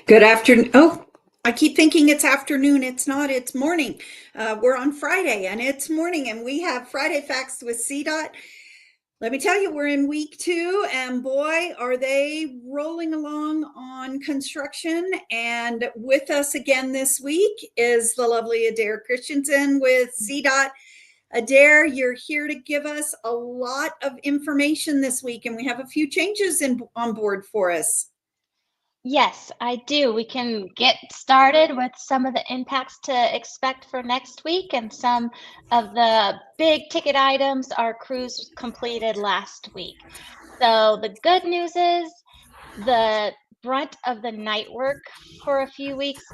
Good afternoon. Oh, I keep thinking it's afternoon. It's not, it's morning. We're on Friday and it's morning, and we have Friday Facts with CDOT. Let me tell you, we're in week 2, and boy, are they rolling along on construction. And with us again this week is the lovely Adair Christensen with CDOT. Adair, you're here to give us a lot of information this week, and we have a few changes on board for us. Yes, I do. We can get started with some of the impacts to expect for next week and some of the big ticket items our crews completed last week. So the good news is the brunt of the night work for a few weeks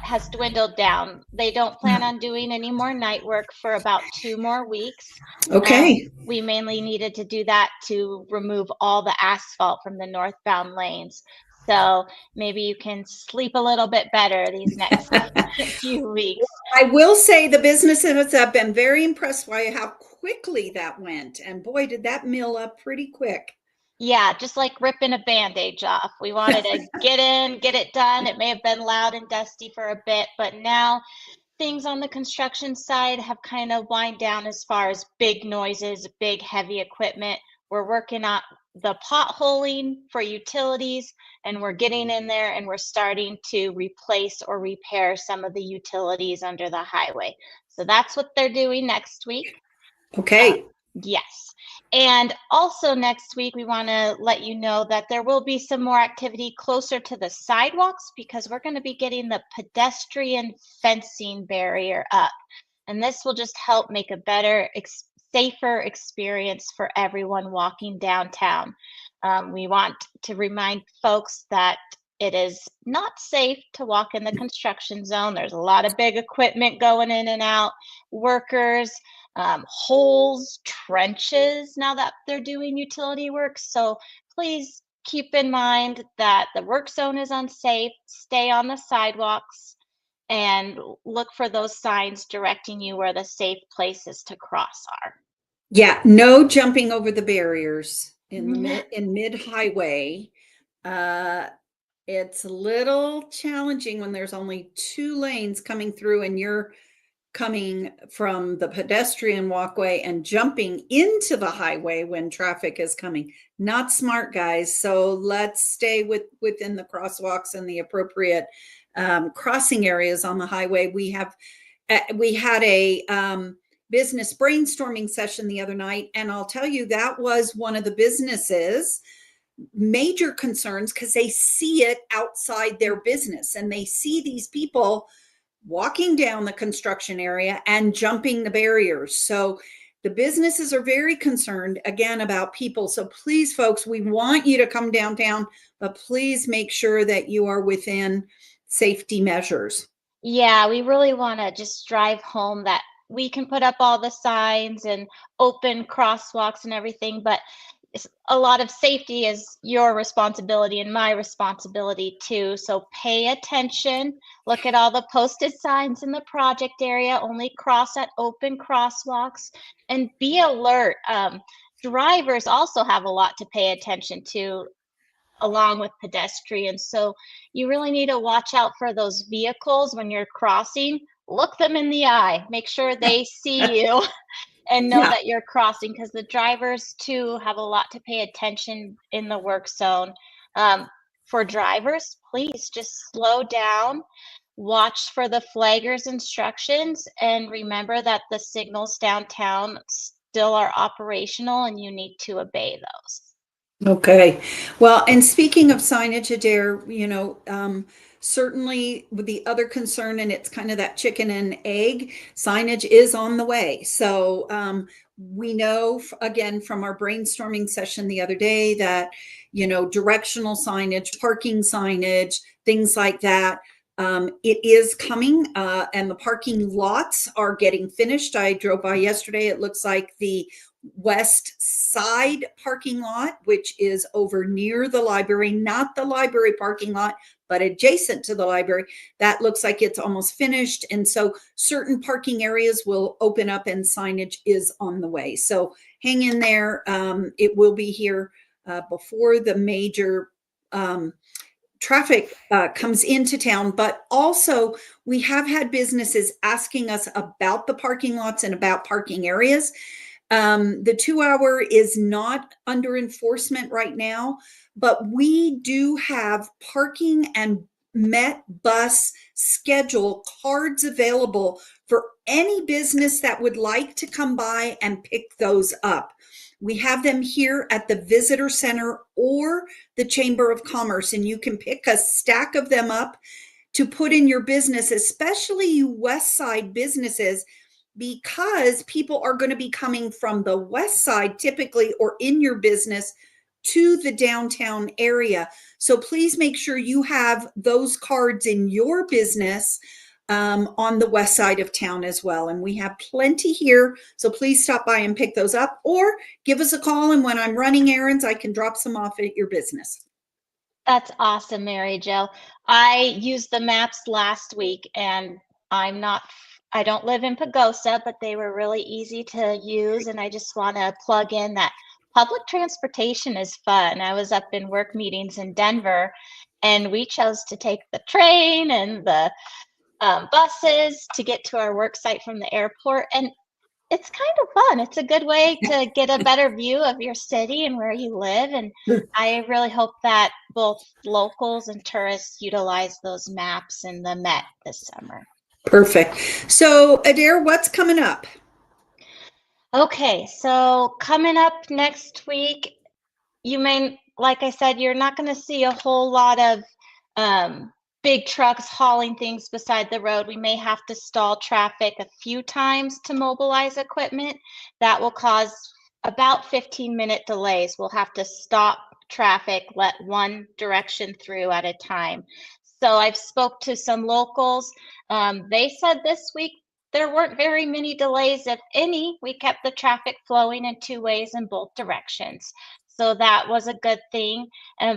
has dwindled down. They don't plan on doing any more night work for about 2 more weeks. Okay. We mainly needed to do that to remove all the asphalt from the northbound lanes. So maybe you can sleep a little bit better these next few weeks. I will say the businesses have been very impressed by how quickly that went. And boy, did that mill up pretty quick. Yeah, just like ripping a bandage off. We wanted to get in, get it done. It may have been loud and dusty for a bit, but now things on the construction side have kind of wind down as far as big noises, big heavy equipment. We're working on the potholing for utilities, and we're getting in there and we're starting to replace or repair some of the utilities under the highway. So that's what they're doing next week. Okay. Yes. And also next week, we want to let you know that there will be some more activity closer to the sidewalks because we're going to be getting the pedestrian fencing barrier up. And this will just help make a better, safer experience for everyone walking downtown. We want to remind folks that it is not safe to walk in the construction zone. There's a lot of big equipment going in and out, workers, holes, trenches now that they're doing utility work. So please keep in mind that the work zone is unsafe. Stay on the sidewalks and look for those signs directing you where the safe places to cross are. Yeah, no jumping over the barriers in mid highway. It's a little challenging when there's only 2 lanes coming through and you're coming from the pedestrian walkway and jumping into the highway when traffic is coming. Not smart, guys. So let's stay within the crosswalks and the appropriate crossing areas on the highway. We had a business brainstorming session the other night, and I'll tell you that was one of the businesses major concerns because they see it outside their business and they see these people walking down the construction area and jumping the barriers. So the businesses are very concerned again about people. So please, folks, we want you to come downtown, but please make sure that you are within safety measures. Yeah, we really want to just drive home that we can put up all the signs and open crosswalks and everything, but a lot of safety is your responsibility and my responsibility too. So pay attention, look at all the posted signs in the project area, only cross at open crosswalks, and be alert. Drivers also have a lot to pay attention to along with pedestrians. So you really need to watch out for those vehicles when you're crossing. Look them in the eye, make sure they see you and know that you're crossing, because the drivers too have a lot to pay attention in the work zone. For drivers, please just slow down, watch for the flagger's instructions, and remember that the signals downtown still are operational and you need to obey those. Okay. Well, and speaking of signage, Adair, certainly with the other concern, and it's kind of that chicken and egg, signage is on the way. So we know, again, from our brainstorming session the other day that, directional signage, parking signage, things like that, it is coming, and the parking lots are getting finished. I drove by yesterday. It looks like the west side parking lot, which is over near the library, not the library parking lot, but adjacent to the library, that looks like it's almost finished. And so certain parking areas will open up and signage is on the way. So hang in there. It will be here before the major traffic comes into town, but also we have had businesses asking us about the parking lots and about parking areas. The 2 hour is not under enforcement right now, but we do have parking and Met bus schedule cards available for any business that would like to come by and pick those up. We have them here at the Visitor Center or the Chamber of Commerce, and you can pick a stack of them up to put in your business, especially you West Side businesses, because people are going to be coming from the West Side typically, or in your business, to the downtown area. So please make sure you have those cards in your business on the west side of town as well. And we have plenty here. So please stop by and pick those up, or give us a call. And when I'm running errands, I can drop some off at your business. That's awesome, Mary Jo. I used the maps last week, and I don't live in Pagosa, but they were really easy to use. And I just want to plug in that public transportation is fun. I was up in work meetings in Denver, and we chose to take the train and the buses to get to our work site from the airport. And it's kind of fun. It's a good way to get a better view of your city and where you live. And I really hope that both locals and tourists utilize those maps in the Met this summer. Perfect. So Adair, what's coming up? Okay, so coming up next week, like I said, you're not going to see a whole lot of big trucks hauling things beside the road. We may have to stall traffic a few times to mobilize equipment. That will cause about 15-minute delays. We'll have to stop traffic, let one direction through at a time. So I've spoke to some locals. They said this week there weren't very many delays, if any. We kept the traffic flowing in 2 ways in both directions. So that was a good thing.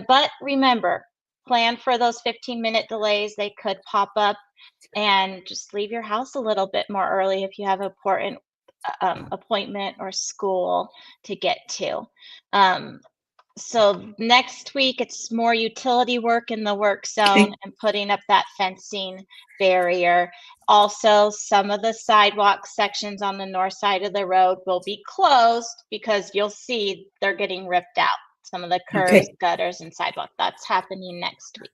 But remember, plan for those 15-minute delays. They could pop up, and just leave your house a little bit more early if you have an important appointment or school to get to. So next week, it's more utility work in the work zone and putting up that fencing barrier. Also, some of the sidewalk sections on the north side of the road will be closed because you'll see they're getting ripped out. Some of the curbs, gutters, and sidewalk. That's happening next week.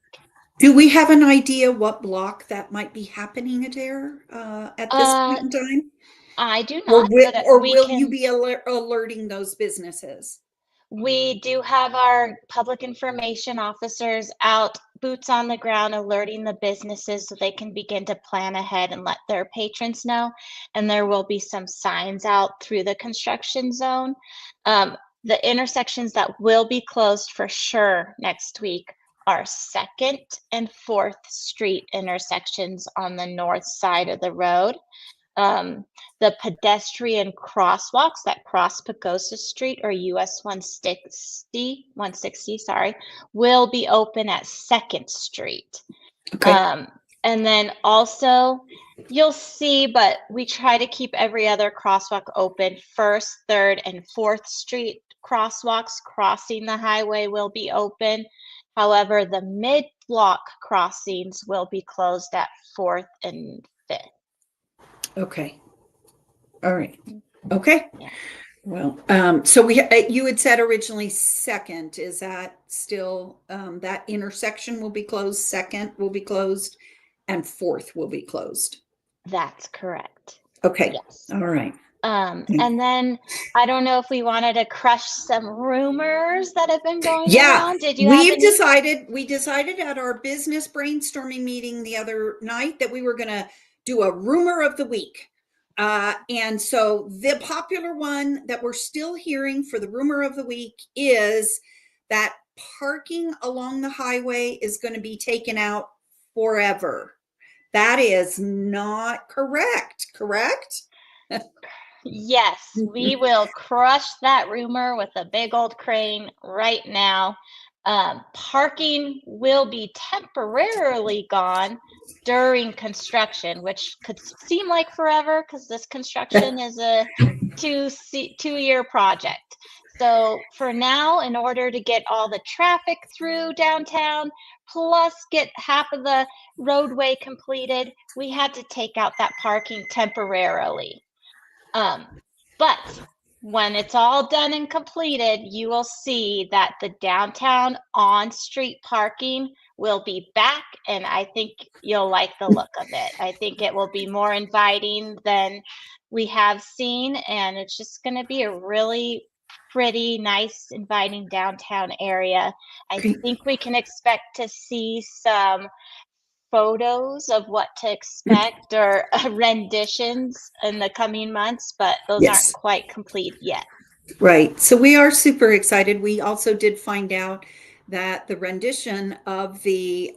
Do we have an idea what block that might be happening, Adair, at this point in time? I do not. Or will you be alerting those businesses? We do have our public information officers out, boots on the ground, alerting the businesses so they can begin to plan ahead and let their patrons know. And there will be some signs out through the construction zone. The intersections that will be closed for sure next week are 2nd and 4th Street intersections on the north side of the road. The pedestrian crosswalks that cross Pagosa Street, or US 160, will be open at 2nd Street. And then also, you'll see, but we try to keep every other crosswalk open. 1st, 3rd, and 4th Street crosswalks crossing the highway will be open. However, the mid-block crossings will be closed at 4th and 5th. Okay. All right. Okay. Yeah. Well, so you had said originally 2nd. Is that still that intersection will be closed? 2nd will be closed, and 4th will be closed. That's correct. Okay. Yes. All right. And then I don't know if we wanted to crush some rumors that have been going around. Did you we decided at our business brainstorming meeting the other night that we were going to do a rumor of the week. And so the popular one that we're still hearing for the rumor of the week is that parking along the highway is going to be taken out forever. That is not correct, correct? Yes, we will crush that rumor with a big old crane right now. Parking will be temporarily gone during construction, which could seem like forever because this construction is a two-year project. So for now, in order to get all the traffic through downtown, plus get half of the roadway completed, we had to take out that parking temporarily. But when it's all done and completed, you will see that the downtown on-street parking will be back, and I think you'll like the look of it. I think it will be more inviting than we have seen, and it's just going to be a really pretty, nice, inviting downtown area. I Great. think we can expect to see some photos of what to expect or renditions in the coming months, but those aren't Yes. quite complete yet. Right. So we are super excited. We also did find out that the rendition of the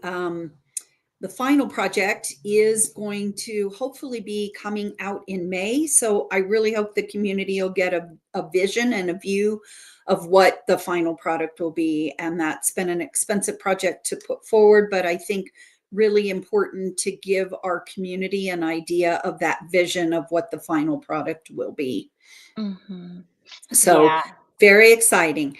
final project is going to hopefully be coming out in May. So I really hope the community will get a vision and a view of what the final product will be. And that's been an expensive project to put forward, but I think really important to give our community an idea of that vision of what the final product will be. Mm-hmm. So Yeah. very exciting.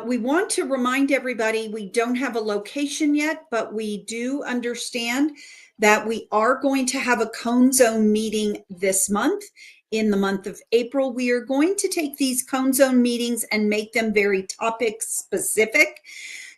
We want to remind everybody we don't have a location yet, but we do understand that we are going to have a Cone Zone meeting this month. In the month of April, we are going to take these Cone Zone meetings and make them very topic specific.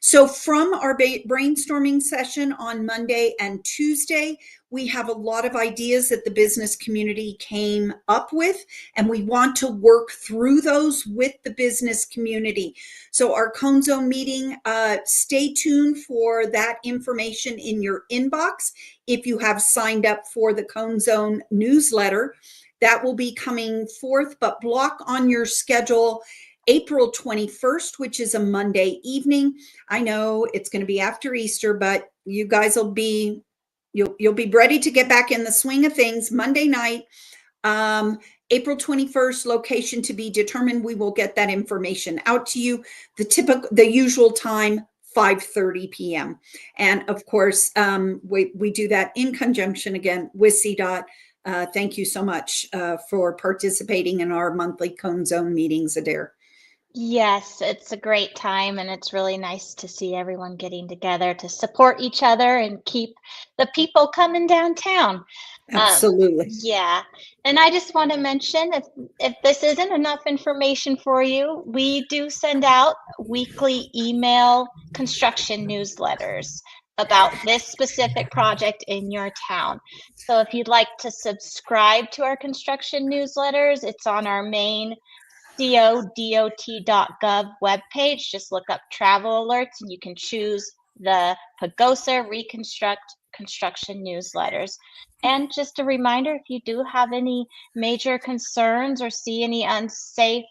So from our brainstorming session on Monday and Tuesday, we have a lot of ideas that the business community came up with, and we want to work through those with the business community. So our Cone Zone meeting, stay tuned for that information in your inbox. If you have signed up for the Cone Zone newsletter, that will be coming forth, but block on your schedule April 21st, which is a Monday evening. I know it's going to be after Easter, but you guys will be, you'll be ready to get back in the swing of things. Monday night, April 21st, location to be determined. We will get that information out to you. The usual time, 5:30 p.m. And of course, we do that in conjunction again with CDOT. Thank you so much for participating in our monthly Cone Zone meetings, Adair. Yes, it's a great time, and it's really nice to see everyone getting together to support each other and keep the people coming downtown. Absolutely. Yeah, and I just want to mention if this isn't enough information for you, we do send out weekly email construction newsletters about this specific project in your town. So if you'd like to subscribe to our construction newsletters, it's on our main CDOT.gov webpage. Just look up travel alerts and you can choose the Pagosa Reconstruct construction newsletters. And just a reminder, if you do have any major concerns or see any unsafe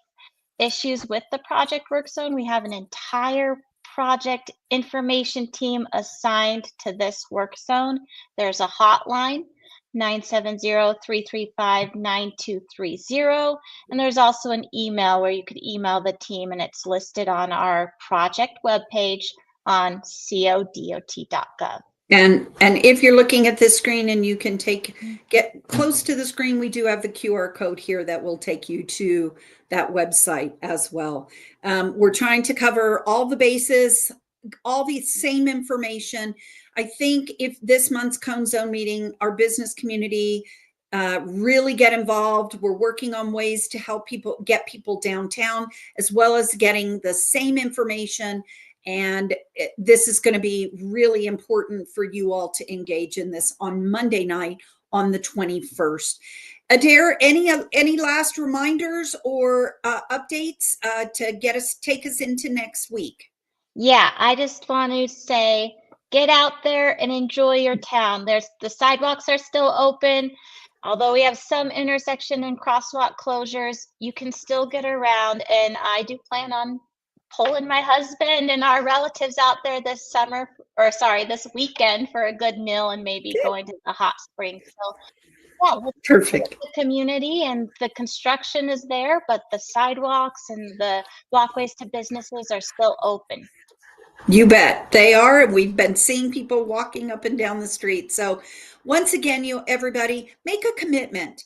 issues with the project work zone, we have an entire project information team assigned to this work zone. There's a hotline, 970-335-9230. And there's also an email where you could email the team, and it's listed on our project webpage on CODOT.gov. And if you're looking at this screen and you can get close to the screen, we do have the QR code here that will take you to that website as well. We're trying to cover all the bases, all the same information. I think if this month's Cone Zone meeting, our business community really get involved. We're working on ways to help get people downtown, as well as getting the same information. And this is going to be really important for you all to engage in this on Monday night on the 21st. Adair, any last reminders or updates to take us into next week? Yeah, I just want to say, get out there and enjoy your town. The sidewalks are still open. Although we have some intersection and crosswalk closures, you can still get around. And I do plan on pulling my husband and our relatives out there this weekend for a good meal and maybe going to the hot springs. So yeah, Perfect. the community, and the construction is there, but the sidewalks and the walkways to businesses are still open. You bet they are. We've been seeing people walking up and down the street. So once again, everybody make a commitment.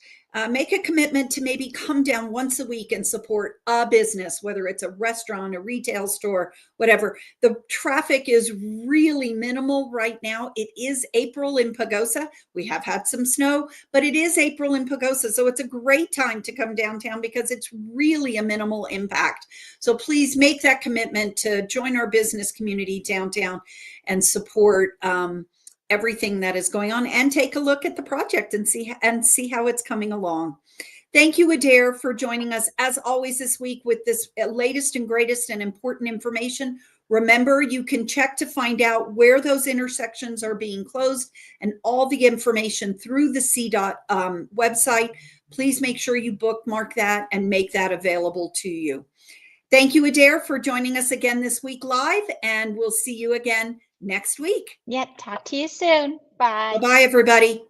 make a commitment to maybe come down once a week and support a business, whether it's a restaurant, a retail store, whatever. The traffic is really minimal right now. It is April in Pagosa. We have had some snow, but it is April in Pagosa. So it's a great time to come downtown because it's really a minimal impact. So please make that commitment to join our business community downtown and support everything that is going on, and take a look at the project and see how it's coming along. Thank you, Adair, for joining us as always this week with this latest and greatest and important information. Remember, you can check to find out where those intersections are being closed and all the information through the CDOT website. Please make sure you bookmark that and make that available to you. Thank you, Adair, for joining us again this week live, and we'll see you again next week. Yep. Talk to you soon. Bye. Bye-bye, everybody.